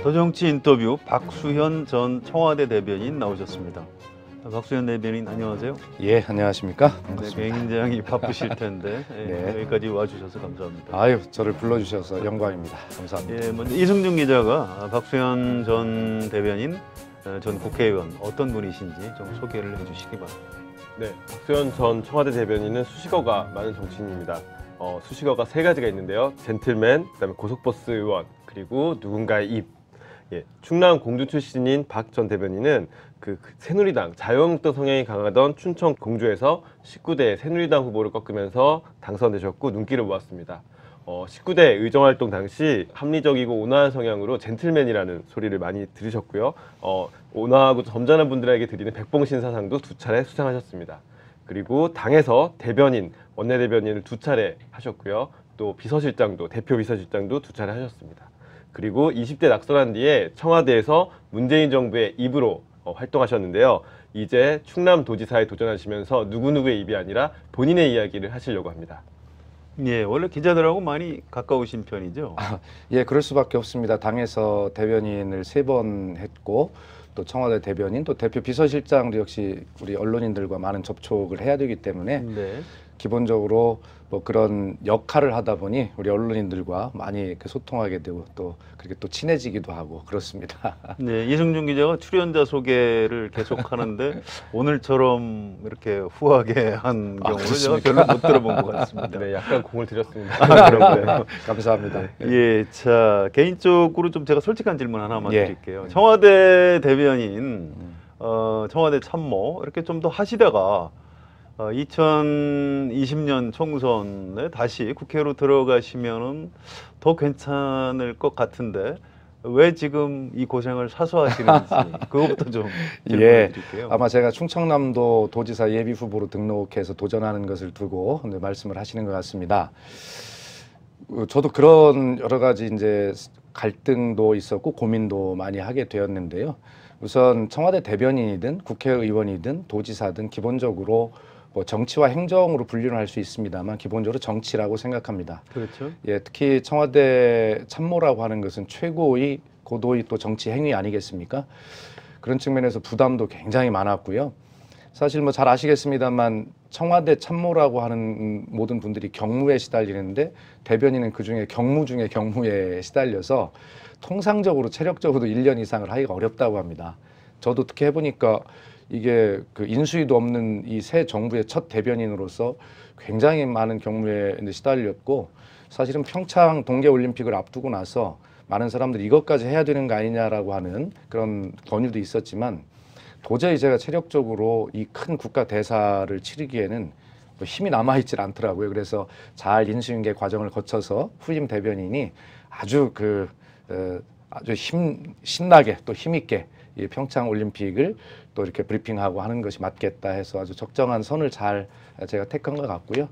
더정치 인터뷰 박수현 전 청와대 대변인 나오셨습니다. 박수현 대변인 안녕하세요. 예, 안녕하십니까? 네, 반갑습니다. 굉장히 바쁘실 텐데 네. 여기까지 와주셔서 감사합니다. 아유, 저를 불러주셔서 영광입니다. 감사합니다. 예, 먼저 이승준 기자가 박수현 전 대변인 전 국회의원 어떤 분이신지 좀 소개를 해주시기 바랍니다. 네, 박수현 전 청와대 대변인은 수식어가 많은 정치인입니다. 수식어가 세 가지가 있는데요. 젠틀맨, 그다음에 고속버스 의원, 그리고 누군가의 입. 예, 충남 공주 출신인 박 전 대변인은 그 새누리당 자유한국당 성향이 강하던 춘천 공주에서 19대 새누리당 후보를 꺾으면서 당선되셨고 눈길을 모았습니다. 19대 의정활동 당시 합리적이고 온화한 성향으로 젠틀맨이라는 소리를 많이 들으셨고요. 온화하고 점잖은 분들에게 드리는 백봉신사상도 2차례 수상하셨습니다. 그리고 당에서 대변인, 원내대변인을 2차례 하셨고요. 또 비서실장도, 대표 비서실장도 2차례 하셨습니다. 그리고 20대 낙선한 뒤에 청와대에서 문재인 정부의 입으로 활동하셨는데요. 이제 충남도지사에 도전하시면서 누구누구의 입이 아니라 본인의 이야기를 하시려고 합니다. 예, 원래 기자들하고 많이 가까우신 편이죠? 예, 그럴 수밖에 없습니다. 당에서 대변인을 3번 했고 또 청와대 대변인, 또 대표 비서실장도 역시 우리 언론인들과 많은 접촉을 해야 되기 때문에 네. 기본적으로 뭐 그런 역할을 하다 보니 우리 언론인들과 많이 소통하게 되고 또 그렇게 또 친해지기도 하고 그렇습니다. 네, 이승준 기자가 출연자 소개를 계속 하는데 오늘처럼 이렇게 후하게 한 경우는 제가 별로 못 들어본 것 같습니다. 네, 약간 공을 들였습니다. 그런가요? 감사합니다. 예, 자 개인적으로 좀 제가 솔직한 질문 하나만 예. 드릴게요. 청와대 대변인, 청와대 참모 이렇게 좀 더 하시다가 2020년 총선에 다시 국회로 들어가시면은 더 괜찮을 것 같은데 왜 지금 이 고생을 사수하시는지 그것부터 좀 질문을 드릴게요. 아마 제가 충청남도 도지사 예비 후보로 등록해서 도전하는 것을 두고 말씀을 하시는 것 같습니다. 저도 그런 여러 가지 이제 갈등도 있었고 고민도 많이 하게 되었는데요. 우선 청와대 대변인이든 국회의원이든 도지사든 기본적으로 뭐 정치와 행정으로 분류를 할 수 있습니다만 기본적으로 정치라고 생각합니다. 그렇죠. 예, 특히 청와대 참모라고 하는 것은 최고의 고도의 또 정치 행위 아니겠습니까? 그런 측면에서 부담도 굉장히 많았고요. 사실 뭐 잘 아시겠습니다만 청와대 참모라고 하는 모든 분들이 경무에 시달리는데 대변인은 그중에 경무 중에 경무에 시달려서 통상적으로 체력적으로도 1년 이상을 하기가 어렵다고 합니다. 저도 특히 해보니까 이게 그 인수위도 없는 이 새 정부의 첫 대변인으로서 굉장히 많은 경무에 시달렸고 사실은 평창 동계올림픽을 앞두고 나서 많은 사람들이 이것까지 해야 되는 거 아니냐라고 하는 그런 권유도 있었지만 도저히 제가 체력적으로 이 큰 국가 대사를 치르기에는 뭐 힘이 남아있질 않더라고요. 그래서 잘 인수인계 과정을 거쳐서 후임 대변인이 아주 아주 신나게 또 힘있게 이 평창 올림픽을 또 이렇게 브리핑하고 하는 것이 맞겠다 해서 아주 적정한 선을 잘 제가 택한 것 같고요.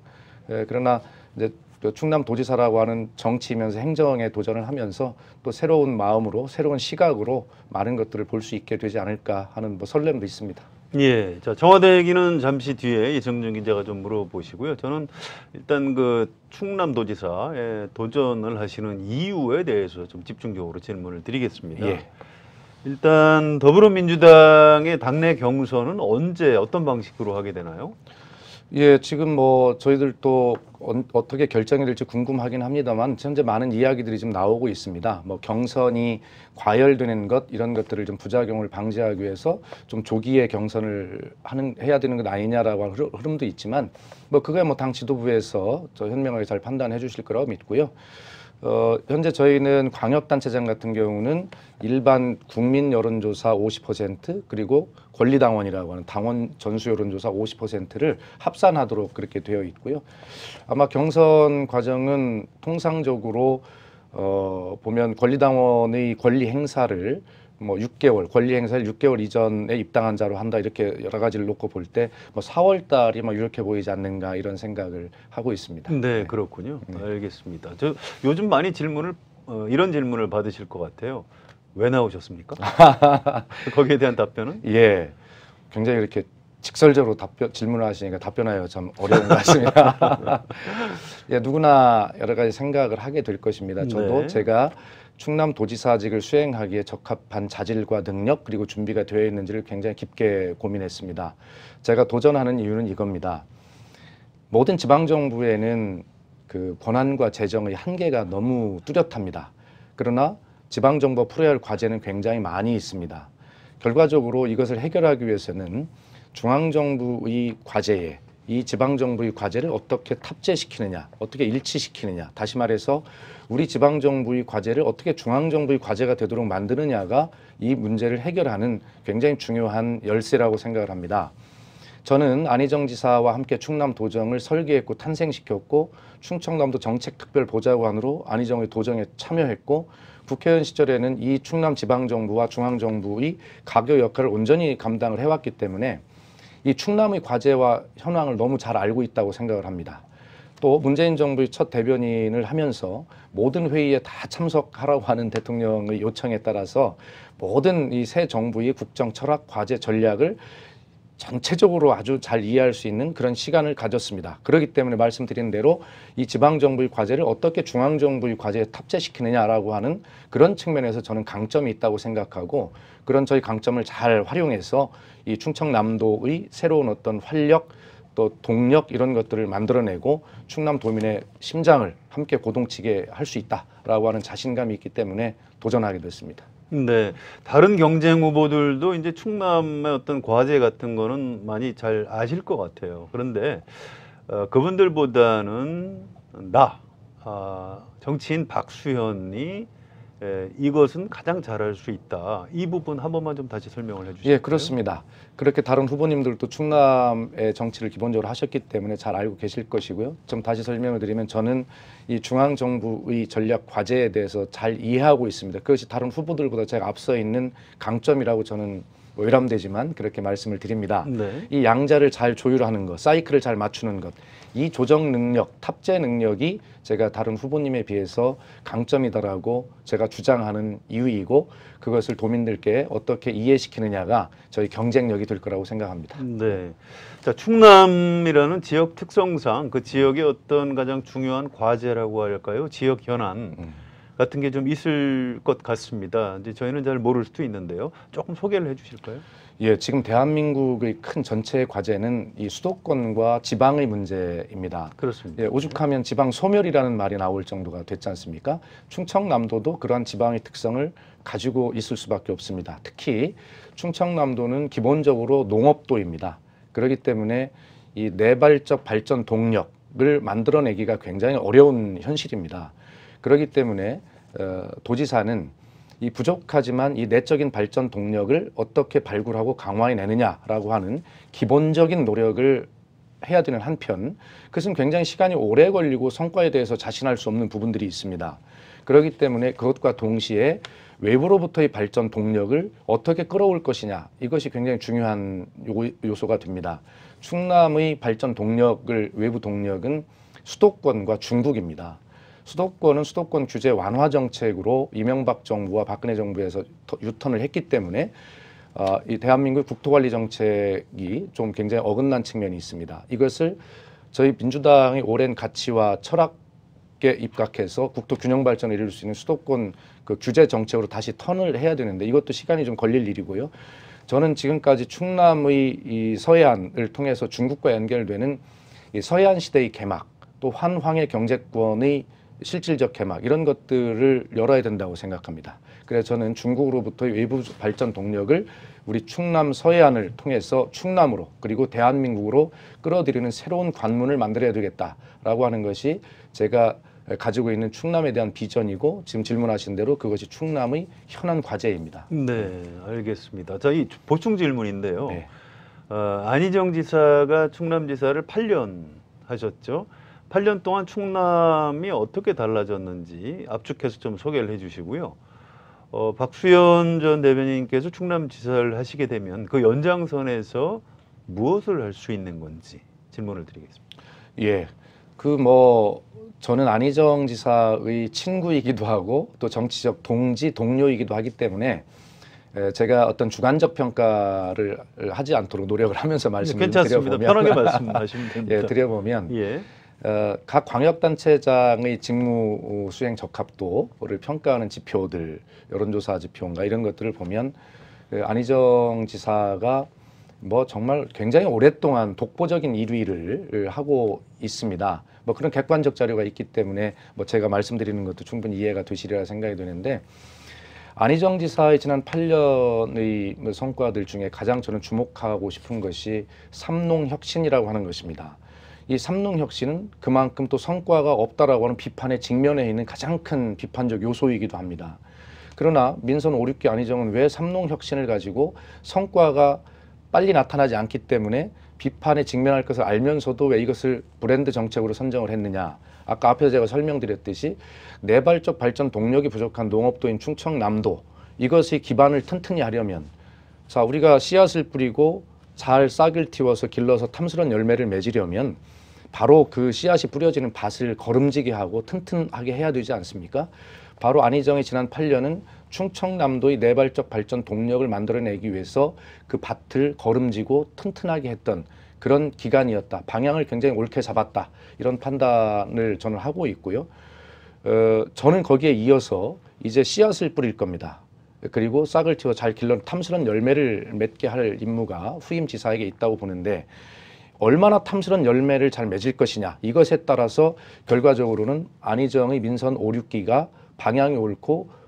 그러나 이제 또 충남도지사라고 하는 정치이면서 행정에 도전을 하면서 또 새로운 마음으로 새로운 시각으로 많은 것들을 볼 수 있게 되지 않을까 하는 뭐 설렘도 있습니다. 예, 자 청와대 얘기는 잠시 뒤에 이승준 기자가 좀 물어보시고요. 저는 일단 그 충남도지사에 도전을 하시는 이유에 대해서 좀 집중적으로 질문을 드리겠습니다. 예. 일단 더불어민주당의 당내 경선은 언제 어떤 방식으로 하게 되나요? 예, 지금 뭐 저희들도 어떻게 결정이 될지 궁금하긴 합니다만 현재 많은 이야기들이 좀 나오고 있습니다. 뭐 경선이 과열되는 것 이런 것들을 좀 부작용을 방지하기 위해서 좀 조기에 경선을 해야 되는 것 아니냐라고 하는 흐름도 있지만 뭐 그거야 뭐 당 지도부에서 저 현명하게 잘 판단해 주실 거라고 믿고요. 현재 저희는 광역단체장 같은 경우는 일반 국민 여론조사 50% 그리고 권리당원이라고 하는 당원 전수 여론조사 50%를 합산하도록 그렇게 되어 있고요. 아마 경선 과정은 통상적으로 보면 권리당원의 권리 행사를 뭐 6개월 권리 행사를 6개월 이전에 입당한 자로 한다 이렇게 여러 가지를 놓고 볼 때 뭐 4월 달이 막 이렇게 보이지 않는가 이런 생각을 하고 있습니다. 네, 그렇군요. 알겠습니다. 저 요즘 많이 이런 질문을 받으실 것 같아요. 왜 나오셨습니까? 거기에 대한 답변은? 예, 굉장히 이렇게 직설적으로 질문을 하시니까 답변하기가 참 어려운 것 같습니다. 예, 누구나 여러 가지 생각을 하게 될 것입니다. 저도 네. 제가 충남도지사직을 수행하기에 적합한 자질과 능력 그리고 준비가 되어 있는지를 굉장히 깊게 고민했습니다. 제가 도전하는 이유는 이겁니다. 모든 지방정부에는 그 권한과 재정의 한계가 너무 뚜렷합니다. 그러나 지방정부가 풀어야 할 과제는 굉장히 많이 있습니다. 결과적으로 이것을 해결하기 위해서는 중앙정부의 과제에 이 지방정부의 과제를 어떻게 탑재시키느냐, 어떻게 일치시키느냐, 다시 말해서 우리 지방정부의 과제를 어떻게 중앙정부의 과제가 되도록 만드느냐가 이 문제를 해결하는 굉장히 중요한 열쇠라고 생각을 합니다. 저는 안희정 지사와 함께 충남도정을 설계했고 탄생시켰고 충청남도 정책특별보좌관으로 안희정의 도정에 참여했고 국회의원 시절에는 이 충남지방정부와 중앙정부의 가교 역할을 온전히 감당을 해왔기 때문에 이 충남의 과제와 현황을 너무 잘 알고 있다고 생각을 합니다. 또 문재인 정부의 첫 대변인을 하면서 모든 회의에 다 참석하라고 하는 대통령의 요청에 따라서 모든 이 새 정부의 국정 철학, 과제, 전략을 전체적으로 아주 잘 이해할 수 있는 그런 시간을 가졌습니다. 그렇기 때문에 말씀드린 대로 이 지방정부의 과제를 어떻게 중앙정부의 과제에 탑재시키느냐라고 하는 그런 측면에서 저는 강점이 있다고 생각하고 그런 저희 강점을 잘 활용해서 이 충청남도의 새로운 어떤 활력 또 동력 이런 것들을 만들어내고 충남도민의 심장을 함께 고동치게 할 수 있다라고 하는 자신감이 있기 때문에 도전하게 됐습니다. 네, 다른 경쟁 후보들도 이제 충남의 어떤 과제 같은 거는 많이 잘 아실 것 같아요. 그런데 그분들보다는 정치인 박수현이 이것은 가장 잘할 수 있다. 이 부분 한 번만 좀 다시 설명을 해주실까요? 예, 그렇습니다. 그렇게 다른 후보님들도 충남의 정치를 기본적으로 하셨기 때문에 잘 알고 계실 것이고요. 좀 다시 설명을 드리면 저는 이 중앙정부의 전략 과제에 대해서 잘 이해하고 있습니다. 그것이 다른 후보들보다 제가 앞서 있는 강점이라고 저는 외람되지만 그렇게 말씀을 드립니다. 네. 이 양자를 잘 조율하는 것, 사이클을 잘 맞추는 것, 이 조정 능력, 탑재 능력이 제가 다른 후보님에 비해서 강점이다라고 제가 주장하는 이유이고 그것을 도민들께 어떻게 이해시키느냐가 저희 경쟁력이 될 거라고 생각합니다. 네. 자, 충남이라는 지역 특성상 그 지역의 어떤 가장 중요한 과제라고 할까요? 지역 현안 같은 게 좀 있을 것 같습니다. 이제 저희는 잘 모를 수도 있는데요. 조금 소개를 해 주실까요? 예, 지금 대한민국의 큰 전체의 과제는 이 수도권과 지방의 문제입니다. 그렇습니다. 예, 오죽하면 지방 소멸이라는 말이 나올 정도가 됐지 않습니까? 충청남도도 그러한 지방의 특성을 가지고 있을 수밖에 없습니다. 특히 충청남도는 기본적으로 농업도입니다. 그렇기 때문에 이 내발적 발전 동력을 만들어내기가 굉장히 어려운 현실입니다. 그렇기 때문에 도지사는 이 부족하지만 이 내적인 발전 동력을 어떻게 발굴하고 강화해내느냐라고 하는 기본적인 노력을 해야 되는 한편 그것은 굉장히 시간이 오래 걸리고 성과에 대해서 자신할 수 없는 부분들이 있습니다. 그렇기 때문에 그것과 동시에 외부로부터의 발전 동력을 어떻게 끌어올 것이냐 이것이 굉장히 중요한 요소가 됩니다. 충남의 발전 동력을 외부 동력은 수도권과 중국입니다. 수도권은 수도권 규제 완화 정책으로 이명박 정부와 박근혜 정부에서 유턴을 했기 때문에 이 대한민국 국토관리 정책이 좀 굉장히 어긋난 측면이 있습니다. 이것을 저희 민주당의 오랜 가치와 철학에 입각해서 국토 균형 발전을 이룰 수 있는 수도권 그 규제 정책으로 다시 턴을 해야 되는데 이것도 시간이 좀 걸릴 일이고요. 저는 지금까지 충남의 이 서해안을 통해서 중국과 연결되는 이 서해안 시대의 개막 또 환황의 경제권의 실질적 개막 이런 것들을 열어야 된다고 생각합니다. 그래서 저는 중국으로부터의 외부 발전 동력을 우리 충남 서해안을 통해서 충남으로 그리고 대한민국으로 끌어들이는 새로운 관문을 만들어야 되겠다라고 하는 것이 제가 가지고 있는 충남에 대한 비전이고 지금 질문하신 대로 그것이 충남의 현안 과제입니다. 네, 알겠습니다. 자, 이 보충 질문인데요. 네. 안희정 지사가 충남지사를 8년 하셨죠. 8년 동안 충남이 어떻게 달라졌는지 압축해서 좀 소개를 해주시고요. 박수현 전 대변인께서 충남지사를 하시게 되면 그 연장선에서 무엇을 할 수 있는 건지 질문을 드리겠습니다. 예, 저는 안희정 지사의 친구이기도 하고 또 정치적 동료이기도 하기 때문에 제가 어떤 주관적 평가를 하지 않도록 노력을 하면서 말씀을 괜찮습니다. 드려보면 편하게 말씀하시면 됩니다. 예, 드려보면 예. 각 광역단체장의 직무 수행 적합도를 평가하는 지표들, 여론조사 지표인가 이런 것들을 보면 안희정 지사가 뭐 정말 굉장히 오랫동안 독보적인 1위를 하고 있습니다. 뭐 그런 객관적 자료가 있기 때문에 뭐 제가 말씀드리는 것도 충분히 이해가 되시리라 생각이 드는데, 안희정 지사의 지난 8년의 성과들 중에 가장 저는 주목하고 싶은 것이 삼농혁신이라고 하는 것입니다. 이 삼농혁신은 그만큼 또 성과가 없다라고 하는 비판에 직면해 있는 가장 큰 비판적 요소이기도 합니다. 그러나 민선 5, 6기 안희정은 왜 삼농혁신을 가지고 성과가 빨리 나타나지 않기 때문에 비판에 직면할 것을 알면서도 왜 이것을 브랜드 정책으로 선정을 했느냐. 아까 앞에서 제가 설명드렸듯이 내발적 발전 동력이 부족한 농업도인 충청남도, 이것의 기반을 튼튼히 하려면, 자, 우리가 씨앗을 뿌리고 잘 싹을 틔워서 길러서 탐스런 열매를 맺으려면 바로 그 씨앗이 뿌려지는 밭을 거름지게 하고 튼튼하게 해야 되지 않습니까? 바로 안희정의 지난 8년은 충청남도의 내발적 발전 동력을 만들어내기 위해서 그 밭을 거름지고 튼튼하게 했던 그런 기간이었다. 방향을 굉장히 옳게 잡았다. 이런 판단을 저는 하고 있고요. 저는 거기에 이어서 이제 씨앗을 뿌릴 겁니다. 그리고 싹을 틔워 잘 길러 탐스런 열매를 맺게 할 임무가 후임 지사에게 있다고 보는데, 얼마나 탐스런 열매를 잘 맺을 것이냐, 이것에 따라서 결과적으로는 안희정의 민선 5, 6기가 방향이 옳고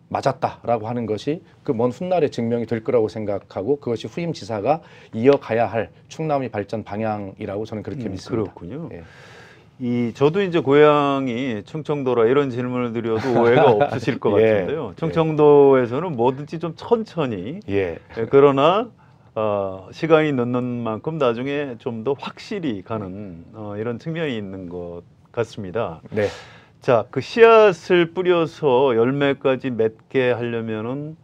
맞았다라고 하는 것이 그 먼 훗날에 증명이 될 거라고 생각하고, 그것이 후임 지사가 이어가야 할 충남의 발전 방향이라고 저는 그렇게 믿습니다. 그렇군요. 예. 저도 이제 고향이 충청도라 이런 질문을 드려도 오해가 없으실 것 예. 같은데요. 충청도에서는 뭐든지 좀 천천히, 예. 그러나 시간이 늦는 만큼 나중에 좀 더 확실히 가는 이런 측면이 있는 것 같습니다. 네. 자, 그 씨앗을 뿌려서 열매까지 맺게 하려면은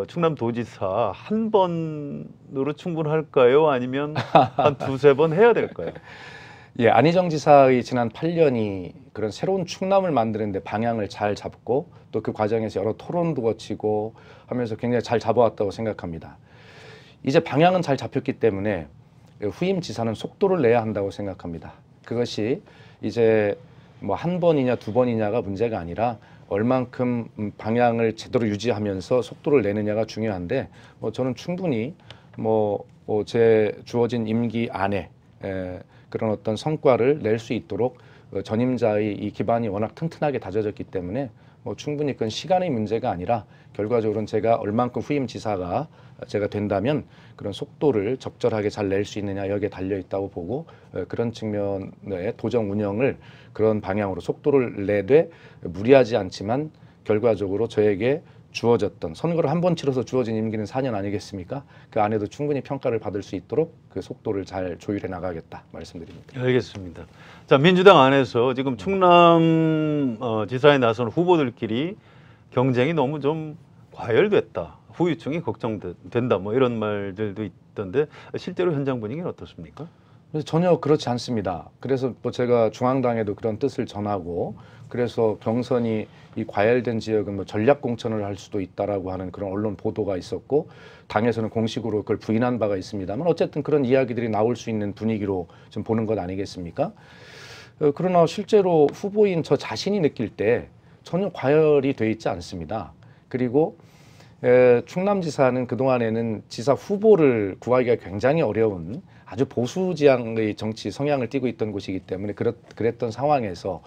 충남도지사 한 번으로 충분할까요? 아니면 한 두세 번 해야 될까요? 예, 안희정 지사의 지난 8년이 그런 새로운 충남을 만드는 데 방향을 잘 잡고, 또 그 과정에서 여러 토론도 거치고 하면서 굉장히 잘 잡아왔다고 생각합니다. 이제 방향은 잘 잡혔기 때문에 후임 지사는 속도를 내야 한다고 생각합니다. 그것이 이제 뭐 한 번이냐 두 번이냐가 문제가 아니라 얼만큼 방향을 제대로 유지하면서 속도를 내느냐가 중요한데, 저는 충분히 제 주어진 임기 안에 그런 어떤 성과를 낼 수 있도록 전임자의 이 기반이 워낙 튼튼하게 다져졌기 때문에 충분히 그건 시간의 문제가 아니라 결과적으로는 제가 얼만큼 후임 지사가 제가 된다면 그런 속도를 적절하게 잘 낼 수 있느냐 여기에 달려 있다고 보고, 그런 측면의 도정 운영을 그런 방향으로 속도를 내되 무리하지 않지만 결과적으로 저에게 주어졌던, 선거를 한 번 치러서 주어진 임기는 4년 아니겠습니까? 그 안에도 충분히 평가를 받을 수 있도록 그 속도를 잘 조율해 나가겠다 말씀드립니다. 알겠습니다. 자, 민주당 안에서 지금 충남 지사에 나선 후보들끼리 경쟁이 너무 좀 과열됐다, 후유증이 걱정된다, 뭐 이런 말들도 있던데 실제로 현장 분위기는 어떻습니까? 그래서 전혀 그렇지 않습니다. 그래서 제가 중앙당에도 그런 뜻을 전하고, 그래서 경선이 이 과열된 지역은 전략 공천을 할 수도 있다라고 하는 그런 언론 보도가 있었고, 당에서는 공식으로 그걸 부인한 바가 있습니다만 어쨌든 그런 이야기들이 나올 수 있는 분위기로 좀 보는 것 아니겠습니까? 그러나 실제로 후보인 저 자신이 느낄 때 전혀 과열이 돼 있지 않습니다. 그리고 충남지사는 그동안에는 지사 후보를 구하기가 굉장히 어려운 아주 보수 지향의 정치 성향을 띠고 있던 곳이기 때문에 그랬던 상황에서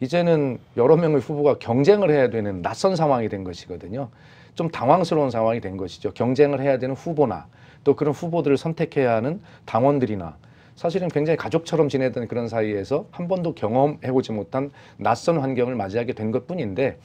이제는 여러 명의 후보가 경쟁을 해야 되는 낯선 상황이 된 것이거든요. 좀 당황스러운 상황이 된 것이죠. 경쟁을 해야 되는 후보나 또 그런 후보들을 선택해야 하는 당원들이나 사실은 굉장히 가족처럼 지내던 그런 사이에서 한 번도 경험해보지 못한 낯선 환경을 맞이하게 된 것뿐인데,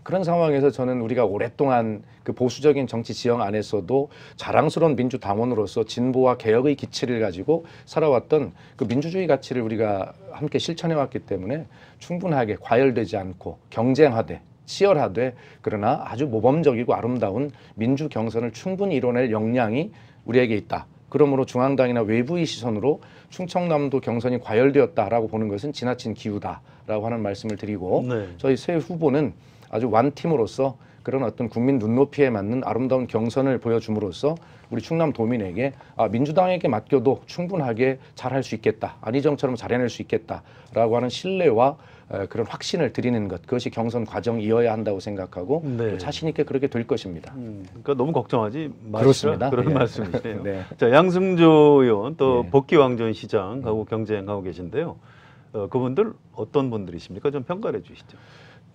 그런 상황에서 저는 우리가 오랫동안 그 보수적인 정치 지형 안에서도 자랑스러운 민주당원으로서 진보와 개혁의 기치를 가지고 살아왔던 그 민주주의 가치를 우리가 함께 실천해왔기 때문에 충분하게 과열되지 않고 경쟁하되 치열하되 그러나 아주 모범적이고 아름다운 민주 경선을 충분히 이뤄낼 역량이 우리에게 있다. 그러므로 중앙당이나 외부의 시선으로 충청남도 경선이 과열되었다라고 보는 것은 지나친 기우다라고 하는 말씀을 드리고, 네. 저희 새 후보는 아주 완팀으로서 그런 어떤 국민 눈높이에 맞는 아름다운 경선을 보여줌으로써 우리 충남도민에게 민주당에게 맡겨도 충분하게 잘할 수 있겠다, 안희정처럼 잘해낼 수 있겠다라고 하는 신뢰와 그런 확신을 드리는 것, 그것이 경선 과정이어야 한다고 생각하고 네. 또 자신 있게 그렇게 될 것입니다. 그러니까 너무 걱정하지 마시라 그렇습니다. 그런 예. 말씀이시네요. 네. 자, 양승조 의원 또 예. 복귀왕전 시장하고 경쟁하고 계신데요. 그분들 어떤 분들이십니까? 좀 평가를 해주시죠.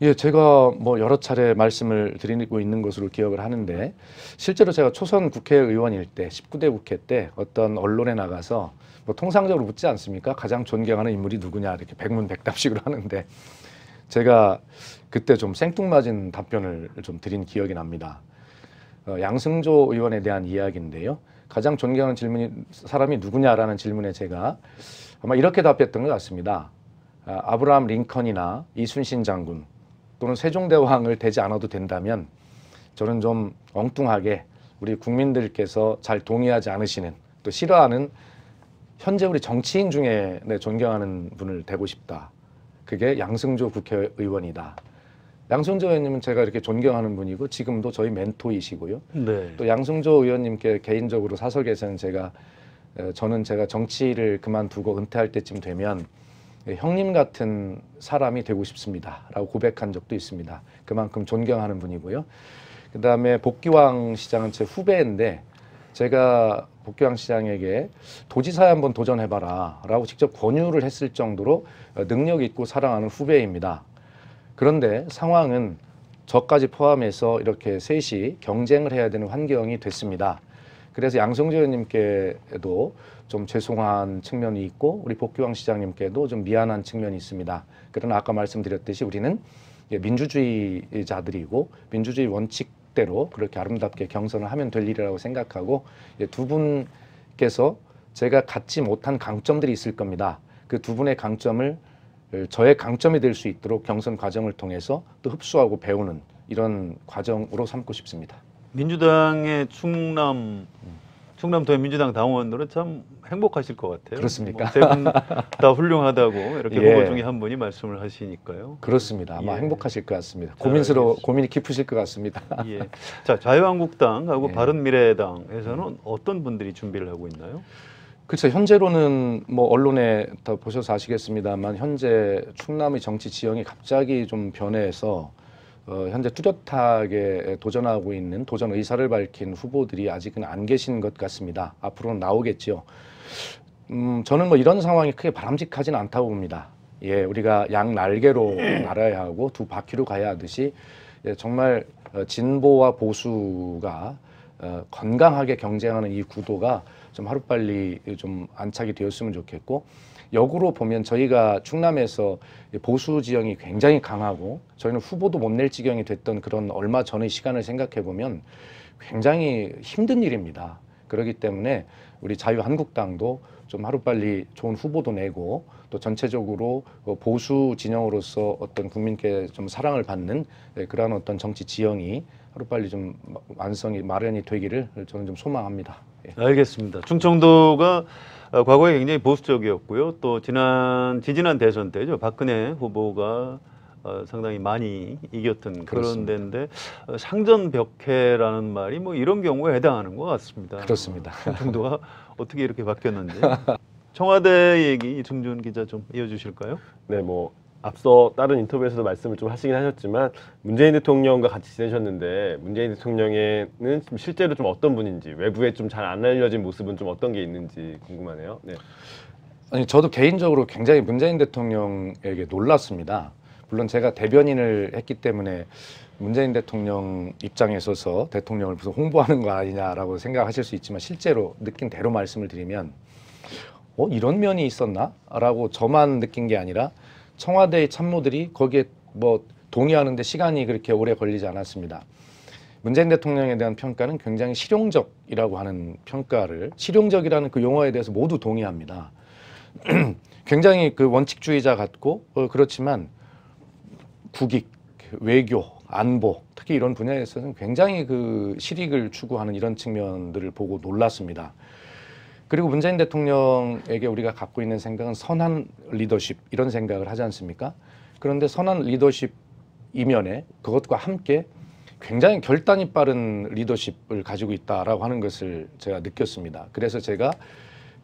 예, 제가 뭐 여러 차례 말씀을 드리고 있는 것으로 기억을 하는데 실제로 제가 초선 국회의원일 때 19대 국회 때 어떤 언론에 나가서 뭐 통상적으로 묻지 않습니까? 가장 존경하는 인물이 누구냐 이렇게 백문백답식으로 하는데 제가 그때 좀 생뚱맞은 답변을 좀 드린 기억이 납니다. 양승조 의원에 대한 이야기인데요. 가장 존경하는 사람이 누구냐라는 질문에 제가 아마 이렇게 답했던 것 같습니다. 아브라함 링컨이나 이순신 장군 또는 세종대왕을 되지 않아도 된다면 저는 좀 엉뚱하게 우리 국민들께서 잘 동의하지 않으시는 또 싫어하는 현재 우리 정치인 중에 존경하는 분을 되고 싶다. 그게 양승조 국회의원이다. 양승조 의원님은 제가 이렇게 존경하는 분이고 지금도 저희 멘토이시고요. 네. 또 양승조 의원님께 개인적으로 사석에서는 저는 제가 정치를 그만두고 은퇴할 때쯤 되면 형님 같은 사람이 되고 싶습니다라고 고백한 적도 있습니다. 그만큼 존경하는 분이고요. 그다음에 복귀왕 시장은 제 후배인데 제가 복귀왕 시장에게 도지사에 한번 도전해봐라라고 직접 권유를 했을 정도로 능력 있고 사랑하는 후배입니다. 그런데 상황은 저까지 포함해서 이렇게 셋이 경쟁을 해야 되는 환경이 됐습니다. 그래서 양승조 의원님께도 좀 죄송한 측면이 있고 우리 복귀왕 시장님께도 좀 미안한 측면이 있습니다. 그러나 아까 말씀드렸듯이 우리는 민주주의자들이고 민주주의 원칙대로 그렇게 아름답게 경선을 하면 될 일이라고 생각하고 두 분께서 제가 갖지 못한 강점들이 있을 겁니다. 그 두 분의 강점을 저의 강점이 될 수 있도록 경선 과정을 통해서 또 흡수하고 배우는 이런 과정으로 삼고 싶습니다. 민주당의 충남도의 민주당 당원들은 참 행복하실 것 같아요. 그렇습니까? 세 분 다 훌륭하다고 이렇게 예. 후보 중에 한 분이 말씀을 하시니까요. 그렇습니다. 아마 예. 행복하실 것 같습니다. 잘 고민이 깊으실 것 같습니다. 예. 자, 자유한국당하고 예. 바른미래당에서는 어떤 분들이 준비를 하고 있나요? 그렇죠. 현재로는 뭐 언론에 다 보셔서 아시겠습니다만 현재 충남의 정치 지형이 갑자기 좀 변해서 현재 뚜렷하게 도전하고 있는 도전 의사를 밝힌 후보들이 아직은 안 계신 것 같습니다. 앞으로는 나오겠지요. 저는 뭐 이런 상황이 크게 바람직하지는 않다고 봅니다. 예, 우리가 양 날개로 날아야 하고 두 바퀴로 가야 하듯이 정말 진보와 보수가 건강하게 경쟁하는 이 구도가 좀 하루빨리 좀 안착이 되었으면 좋겠고 역으로 보면 저희가 충남에서 보수 지형이 굉장히 강하고 저희는 후보도 못 낼 지경이 됐던 그런 얼마 전의 시간을 생각해 보면 굉장히 힘든 일입니다. 그렇기 때문에 우리 자유한국당도 좀 하루빨리 좋은 후보도 내고 또 전체적으로 보수 진영으로서 어떤 국민께 좀 사랑을 받는 그러한 어떤 정치 지형이 하루빨리 좀 완성이 마련이 되기를 저는 좀 소망합니다. 예. 알겠습니다. 충청도가 과거에 굉장히 보수적이었고요. 또 지지난 대선 때죠. 박근혜 후보가 상당히 많이 이겼던 그런 그렇습니다. 데인데 상전벽해라는 말이 뭐 이런 경우에 해당하는 것 같습니다. 그렇습니다. 충청도가 어떻게 이렇게 바뀌었는지. 청와대 얘기 이승준 기자 좀 이어주실까요? 네, 뭐 앞서 다른 인터뷰에서도 말씀을 좀 하시긴 하셨지만 문재인 대통령과 같이 지내셨는데 문재인 대통령에는 실제로 좀 어떤 분인지 외부에 좀 잘 안 알려진 모습은 좀 어떤 게 있는지 궁금하네요. 네. 아니 저도 개인적으로 굉장히 문재인 대통령에게 놀랐습니다. 물론 제가 대변인을 했기 때문에 문재인 대통령 입장에 서서 대통령을 무슨 홍보하는 거 아니냐라고 생각하실 수 있지만 실제로 느낀 대로 말씀을 드리면 이런 면이 있었나? 라고 저만 느낀 게 아니라 청와대의 참모들이 거기에 뭐 동의하는데 시간이 그렇게 오래 걸리지 않았습니다. 문재인 대통령에 대한 평가는 굉장히 실용적이라고 하는 평가를 실용적이라는 그 용어에 대해서 모두 동의합니다. 굉장히 그 원칙주의자 같고 그렇지만 국익, 외교, 안보 특히 이런 분야에서는 굉장히 그 실익을 추구하는 이런 측면들을 보고 놀랐습니다. 그리고 문재인 대통령에게 우리가 갖고 있는 생각은 선한 리더십 이런 생각을 하지 않습니까? 그런데 선한 리더십 이면에 그것과 함께 굉장히 결단이 빠른 리더십을 가지고 있다라고 하는 것을 제가 느꼈습니다. 그래서 제가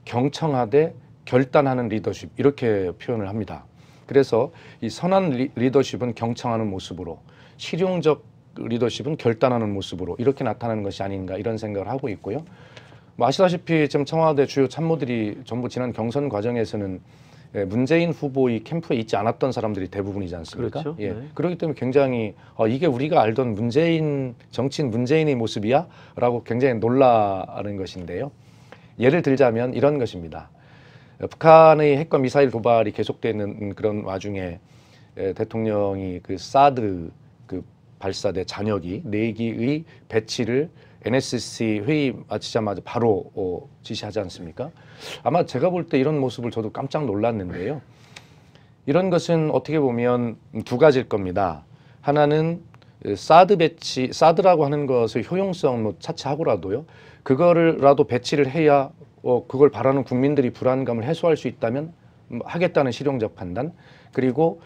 경청하되 결단하는 리더십 이렇게 표현을 합니다. 그래서 이 선한 리더십은 경청하는 모습으로, 실용적 리더십은 결단하는 모습으로 이렇게 나타나는 것이 아닌가 이런 생각을 하고 있고요. 뭐 아시다시피 지금 청와대 주요 참모들이 전부 지난 경선 과정에서는 문재인 후보의 캠프에 있지 않았던 사람들이 대부분이지 않습니까? 그렇죠. 예. 네. 그렇기 때문에 굉장히 이게 우리가 알던 문재인 정치인 문재인의 모습이야? 라고 굉장히 놀라는 것인데요. 예를 들자면 이런 것입니다. 북한의 핵과 미사일 도발이 계속되는 그런 와중에 대통령이 그 사드 그 발사대 잔여기 4기의 배치를 NSC 회의 마치자마자 바로 지시하지 않습니까? 아마 제가 볼 때 이런 모습을 저도 깜짝 놀랐는데요. 이런 것은 어떻게 보면 두 가지일 겁니다. 하나는 사드 배치, 사드라고 하는 것의 효용성 뭐 차치하고라도요. 그거를라도 배치를 해야 그걸 바라는 국민들이 불안감을 해소할 수 있다면 하겠다는 실용적 판단, 그리고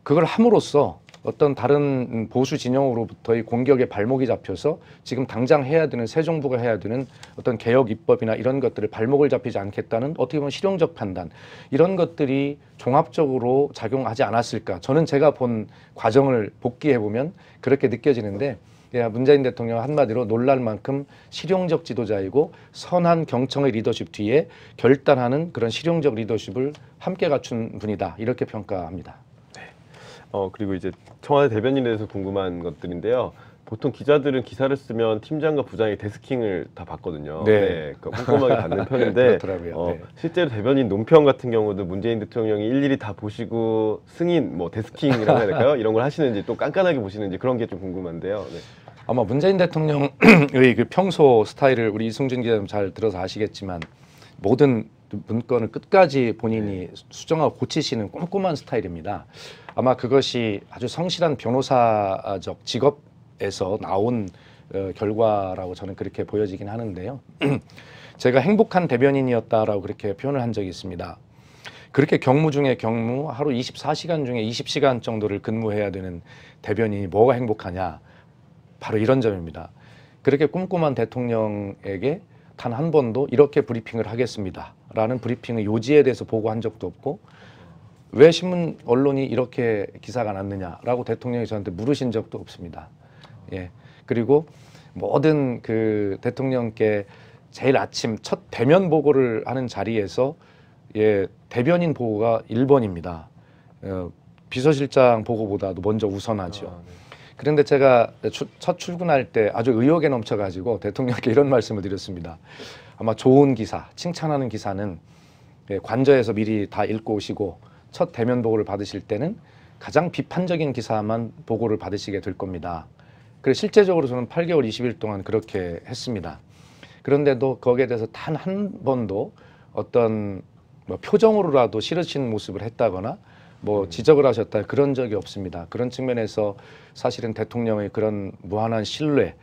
그걸 함으로써 어떤 다른 보수 진영으로부터의 공격에 발목이 잡혀서 지금 당장 해야 되는, 새 정부가 해야 되는 어떤 개혁 입법이나 이런 것들을 발목을 잡히지 않겠다는 어떻게 보면 실용적 판단, 이런 것들이 종합적으로 작용하지 않았을까. 저는 제가 본 과정을 복기해 보면 그렇게 느껴지는데, 문재인 대통령 한마디로 놀랄 만큼 실용적 지도자이고 선한 경청의 리더십 뒤에 결단하는 그런 실용적 리더십을 함께 갖춘 분이다, 이렇게 평가합니다. 그리고 이제 청와대 대변인에 대해서 궁금한 것들인데요. 보통 기자들은 기사를 쓰면 팀장과 부장이 데스킹을 다 받거든요. 네. 꼼꼼하게 받는 편인데 그렇더라고요. 네. 실제로 대변인 논평 같은 경우도 문재인 대통령이 일일이 다 보시고 승인, 뭐 데스킹이라고 해야 될까요? 이런 걸 하시는지 또 깐깐하게 보시는지 그런 게 좀 궁금한데요. 네. 아마 문재인 대통령의 그 평소 스타일을 우리 이승준 기자님 잘 들어서 아시겠지만 모든 문건을 끝까지 본인이 수정하고 고치시는 꼼꼼한 스타일입니다. 아마 그것이 아주 성실한 변호사적 직업에서 나온 결과라고 저는 그렇게 보여지긴 하는데요. 제가 행복한 대변인이었다라고 그렇게 표현을 한 적이 있습니다. 그렇게 경무 중에 경무, 하루 24시간 중에 20시간 정도를 근무해야 되는 대변인이 뭐가 행복하냐? 바로 이런 점입니다. 그렇게 꼼꼼한 대통령에게 단 한 번도 이렇게 브리핑을 하겠습니다 라는 브리핑의 요지에 대해서 보고한 적도 없고, 왜 신문 언론이 이렇게 기사가 났느냐라고 대통령이 저한테 물으신 적도 없습니다. 예. 그리고 모든 그 대통령께 제일 아침 첫 대면 보고를 하는 자리에서 대변인 보고가 1번입니다. 비서실장 보고보다도 먼저 우선하죠. 네. 그런데 제가 첫 출근할 때 아주 의욕에 넘쳐가지고 대통령께 이런 말씀을 드렸습니다. 아마 좋은 기사, 칭찬하는 기사는 관저에서 미리 다 읽고 오시고 첫 대면 보고를 받으실 때는 가장 비판적인 기사만 보고를 받으시게 될 겁니다. 그래서 실제적으로 저는 8개월 20일 동안 그렇게 했습니다. 그런데도 거기에 대해서 단 한 번도 어떤 뭐 표정으로라도 싫으신 모습을 했다거나 뭐 지적을 하셨다, 그런 적이 없습니다. 그런 측면에서 사실은 대통령의 그런 무한한 신뢰,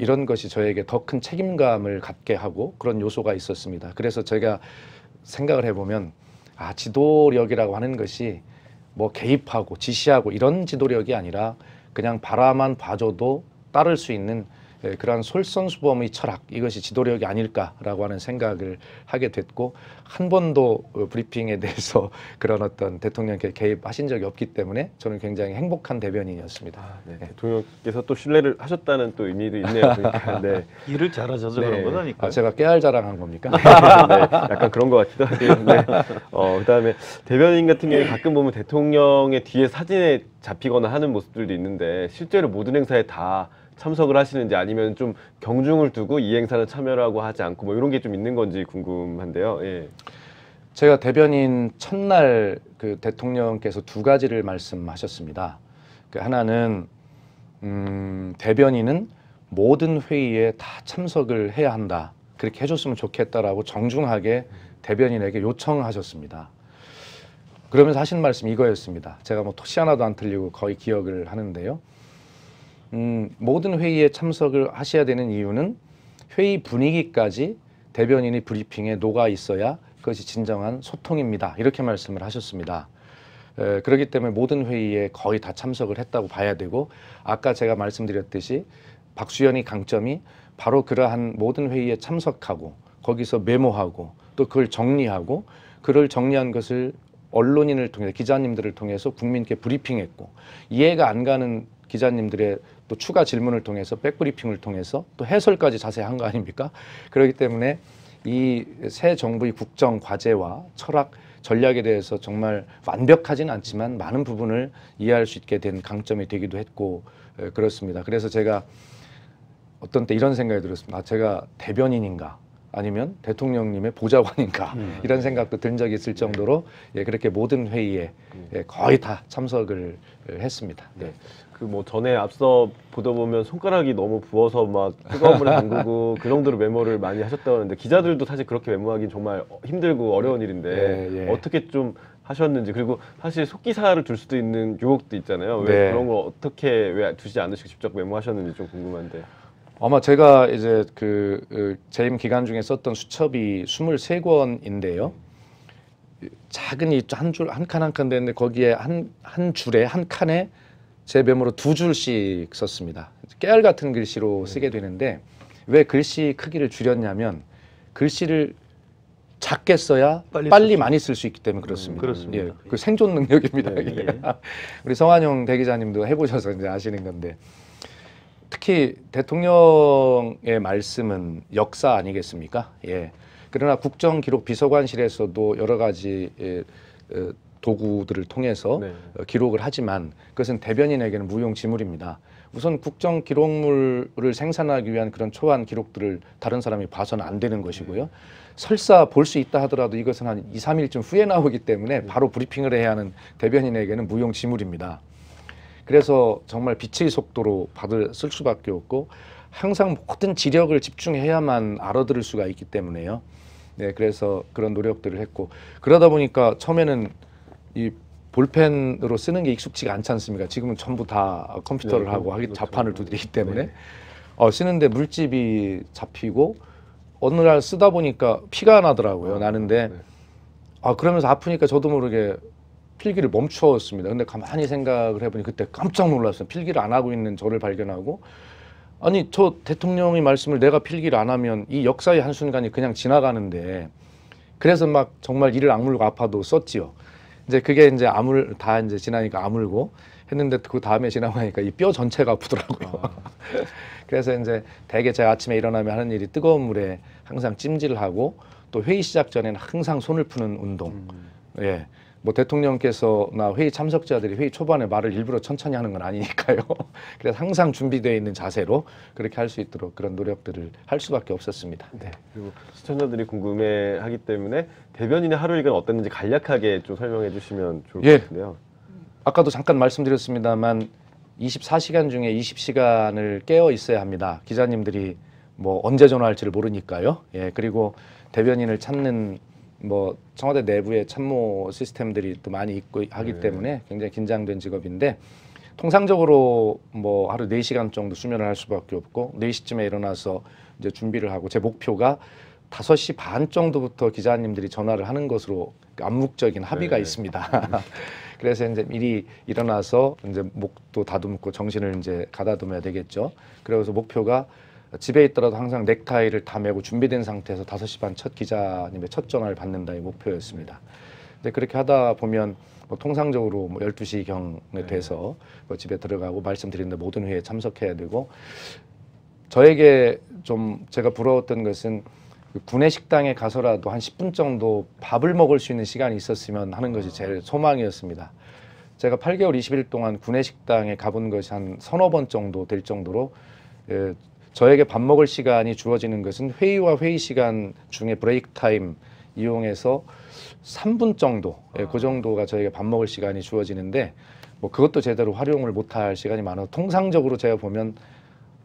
이런 것이 저에게 더 큰 책임감을 갖게 하고 그런 요소가 있었습니다. 그래서 제가 생각을 해보면 지도력이라고 하는 것이 뭐 개입하고 지시하고 이런 지도력이 아니라 그냥 바라만 봐줘도 따를 수 있는 그러한 솔선수범의 철학, 이것이 지도력이 아닐까라고 하는 생각을 하게 됐고, 한 번도 브리핑에 대해서 그런 어떤 대통령께 개입하신 적이 없기 때문에 저는 굉장히 행복한 대변인이었습니다. 네. 대통령께서 또 신뢰를 하셨다는 또 의미도 있네요. 그러니까. 네. 일을 잘하셔서 네. 그런 거다니까. 제가 깨알 자랑한 겁니까? 네, 약간 그런 것 같기도 하고요. 네. 그다음에 대변인 같은 경우에 가끔 보면 대통령의 뒤에 사진에 잡히거나 하는 모습들도 있는데 실제로 모든 행사에 다 참석을 하시는지, 아니면 좀 경중을 두고 이 행사는 참여하고 하지 않고 뭐 이런 게 좀 있는 건지 궁금한데요. 예. 제가 대변인 첫날 그 대통령께서 두 가지를 말씀하셨습니다. 그 하나는 대변인은 모든 회의에 다 참석을 해야 한다, 그렇게 해줬으면 좋겠다라고 정중하게 대변인에게 요청하셨습니다. 그러면서 하신 말씀이 이거였습니다. 제가 뭐 토시 하나도 안 틀리고 거의 기억을 하는데요. 모든 회의에 참석을 하셔야 되는 이유는 회의 분위기까지 대변인이 브리핑에 녹아 있어야 그것이 진정한 소통입니다, 이렇게 말씀을 하셨습니다. 그렇기 때문에 모든 회의에 거의 다 참석을 했다고 봐야 되고 아까 제가 말씀드렸듯이 박수현이 강점이 바로 그러한 모든 회의에 참석하고 거기서 메모하고 또 그걸 정리하고 그걸 정리한 것을 언론인을 통해서 기자님들을 통해서 국민께 브리핑했고 이해가 안 가는 기자님들의 또 추가 질문을 통해서 백브리핑을 통해서 또 해설까지 자세히 한 거 아닙니까? 그렇기 때문에 이 새 정부의 국정 과제와 철학 전략에 대해서 정말 완벽하진 않지만 많은 부분을 이해할 수 있게 된 강점이 되기도 했고 그렇습니다. 그래서 제가 어떤 때 이런 생각이 들었습니다. 아, 제가 대변인인가 아니면 대통령님의 보좌관인가 이런 생각도 든 적이 있을 정도로 예, 그렇게 모든 회의에 예, 거의 다 참석을 했습니다. 네. 그 뭐 전에 앞서 보다 보면 손가락이 너무 부어서 막 뜨거운 물에 담그고 그 정도로 메모를 많이 하셨다고 하는데 기자들도 사실 그렇게 메모하기 정말 힘들고 어려운 일인데 예, 예. 어떻게 좀 하셨는지 그리고 사실 속기사를 둘 수도 있는 유혹도 있잖아요. 왜 네. 그런 거 어떻게 왜 두시지 않으시고 직접 메모하셨는지 좀 궁금한데. 아마 제가 이제 그 재임 기간 중에 썼던 수첩이 23권인데요. 작은 이 한 줄 한 칸 한 칸 되는데 거기에 한 줄에 한 칸에 제 메모로 2줄씩 썼습니다. 깨알 같은 글씨로 쓰게 되는데 왜 글씨 크기를 줄였냐면 글씨를 작게 써야 빨리 많이 쓸 수 있기 때문에 그렇습니다. 그렇습니다. 예, 그 생존 능력입니다. 네, 이게. 예. 우리 성한용 대기자님도 해보셔서 이제 아시는 건데 특히 대통령의 말씀은 역사 아니겠습니까? 예. 그러나 국정기록비서관실에서도 여러 가지 도구들을 통해서 네. 기록을 하지만 그것은 대변인에게는 무용지물입니다. 우선 국정기록물을 생산하기 위한 그런 초안 기록들을 다른 사람이 봐서는 안 되는 것이고요. 설사 볼 수 있다 하더라도 이것은 한 2, 3일쯤 후에 나오기 때문에 바로 브리핑을 해야 하는 대변인에게는 무용지물입니다. 그래서 정말 빛의 속도로 쓸 수밖에 없고 항상 모든 지력을 집중해야만 알아들을 수가 있기 때문에요. 네, 그래서 그런 노력들을 했고 그러다 보니까 처음에는 이 볼펜으로 쓰는 게 익숙치가 않지 않습니까? 지금은 전부 다 컴퓨터를 네, 하고 그렇죠. 자판을 두드리기 때문에 네. 쓰는데 물집이 잡히고 어느 날 쓰다 보니까 피가 나더라고요. 나는데 네. 그러면서 아프니까 저도 모르게 필기를 멈추었습니다. 근데 가만히 생각을 해보니 그때 깜짝 놀랐어요. 필기를 안 하고 있는 저를 발견하고 아니 저 대통령의 말씀을 내가 필기를 안 하면 이 역사의 한순간이 그냥 지나가는데 그래서 막 정말 이를 악물고 아파도 썼지요. 이제 그게 이제 다 이제 지나니까 아물고 했는데 그 다음에 지나고 나니까 이 뼈 전체가 아프더라고요. 그래서 이제 대개 제가 아침에 일어나면 하는 일이 뜨거운 물에 항상 찜질을 하고 또 회의 시작 전에는 항상 손을 푸는 운동. 예. 뭐 대통령께서나 회의 참석자들이 회의 초반에 말을 일부러 천천히 하는 건 아니니까요. 그래서 항상 준비되어 있는 자세로 그렇게 할 수 있도록 그런 노력들을 할 수밖에 없었습니다. 네. 그리고 시청자들이 궁금해하기 때문에 대변인의 하루 일과는 어땠는지 간략하게 좀 설명해 주시면 좋을 예. 것 같은데요. 아까도 잠깐 말씀드렸습니다만 24시간 중에 20시간을 깨어 있어야 합니다. 기자님들이 뭐 언제 전화할지를 모르니까요. 예. 그리고 대변인을 찾는 뭐 청와대 내부의 참모 시스템들이 또 많이 있고 하기 때문에 굉장히 긴장된 직업인데 통상적으로 뭐 하루 4시간 정도 수면을 할 수밖에 없고 4시쯤에 일어나서 이제 준비를 하고 제 목표가 5시 반 정도부터 기자님들이 전화를 하는 것으로 암묵적인 합의가 네. 있습니다. 그래서 이제 미리 일어나서 이제 목도 다듬고 정신을 이제 가다듬어야 되겠죠. 그래서 목표가 집에 있더라도 항상 넥타이를 다 메고 준비된 상태에서 5시 반 첫 기자님의 첫 전화를 받는다의 목표였습니다. 근데 그렇게 하다 보면 뭐 통상적으로 뭐 12시경에 돼서 뭐 집에 들어가고 말씀드린 데 모든 회의에 참석해야 되고 저에게 좀 제가 부러웠던 것은 그 구내 식당에 가서라도 한 10분 정도 밥을 먹을 수 있는 시간이 있었으면 하는 것이 제일 소망이었습니다. 제가 8개월 20일 동안 구내 식당에 가본 것이 한 서너 번 정도 될 정도로 저에게 밥 먹을 시간이 주어지는 것은 회의와 회의 시간 중에 브레이크 타임 이용해서 3분 정도, 그 정도가 저에게 밥 먹을 시간이 주어지는데 뭐 그것도 제대로 활용을 못할 시간이 많아서 통상적으로 제가 보면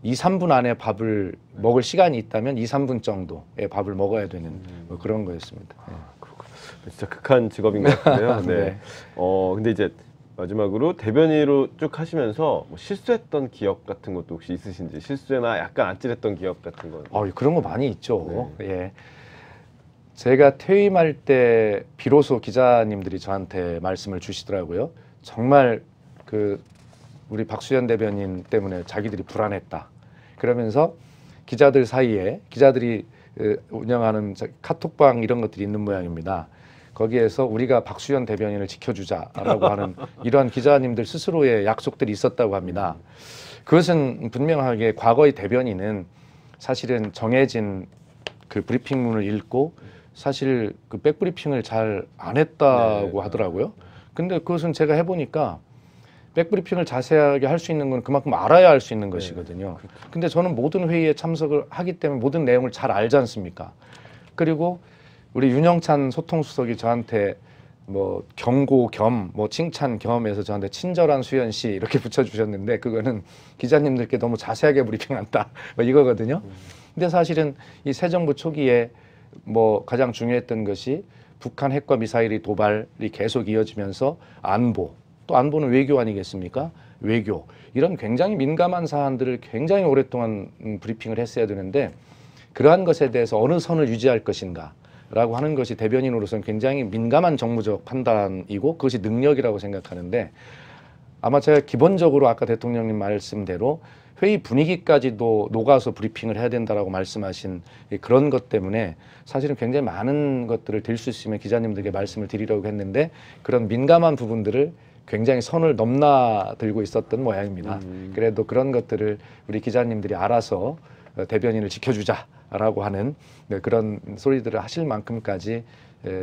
2, 3분 안에 밥을 먹을 시간이 있다면 2, 3분 정도의 밥을 먹어야 되는 뭐 그런 거였습니다. 진짜 극한 직업인 것 같은데요. 네. 네. 근데 이제 마지막으로 대변인으로 쭉 하시면서 뭐 실수했던 기억 같은 것도 혹시 있으신지 실수나 약간 아찔했던 기억 같은 건. 그런 거 많이 있죠. 예. 제가 퇴임할 때 비로소 기자님들이 저한테 말씀을 주시더라고요. 정말 그 우리 박수현 대변인 때문에 자기들이 불안했다. 그러면서 기자들 사이에 기자들이 운영하는 카톡방 이런 것들이 있는 모양입니다. 거기에서 우리가 박수현 대변인을 지켜주자라고 하는 이러한 기자님들 스스로의 약속들이 있었다고 합니다. 그것은 분명하게 과거의 대변인은 사실은 정해진 그 브리핑문을 읽고 사실 그 백브리핑을 잘 안 했다고 하더라고요. 근데 그것은 제가 해보니까 백브리핑을 자세하게 할 수 있는 건 그만큼 알아야 할 수 있는 것이거든요. 근데 저는 모든 회의에 참석을 하기 때문에 모든 내용을 잘 알지 않습니까? 그리고 우리 윤영찬 소통수석이 저한테 뭐 경고 겸 뭐 칭찬 겸해서 저한테 친절한 수현 씨 이렇게 붙여주셨는데 그거는 기자님들께 너무 자세하게 브리핑한다 뭐 이거거든요. 근데 사실은 이 새 정부 초기에 뭐 가장 중요했던 것이 북한 핵과 미사일의 도발이 계속 이어지면서 안보, 또 안보는 외교 아니겠습니까? 외교 이런 굉장히 민감한 사안들을 굉장히 오랫동안 브리핑을 했어야 되는데 그러한 것에 대해서 어느 선을 유지할 것인가 라고 하는 것이 대변인으로서는 굉장히 민감한 정무적 판단이고 그것이 능력이라고 생각하는데 아마 제가 기본적으로 아까 대통령님 말씀대로 회의 분위기까지도 녹아서 브리핑을 해야 된다라고 말씀하신 그런 것 때문에 사실은 굉장히 많은 것들을 드릴 수 있으면 기자님들에게 말씀을 드리려고 했는데 그런 민감한 부분들을 굉장히 선을 넘나들고 있었던 모양입니다. 그래도 그런 것들을 우리 기자님들이 알아서 대변인을 지켜주자라고 하는 그런 소리들을 하실 만큼까지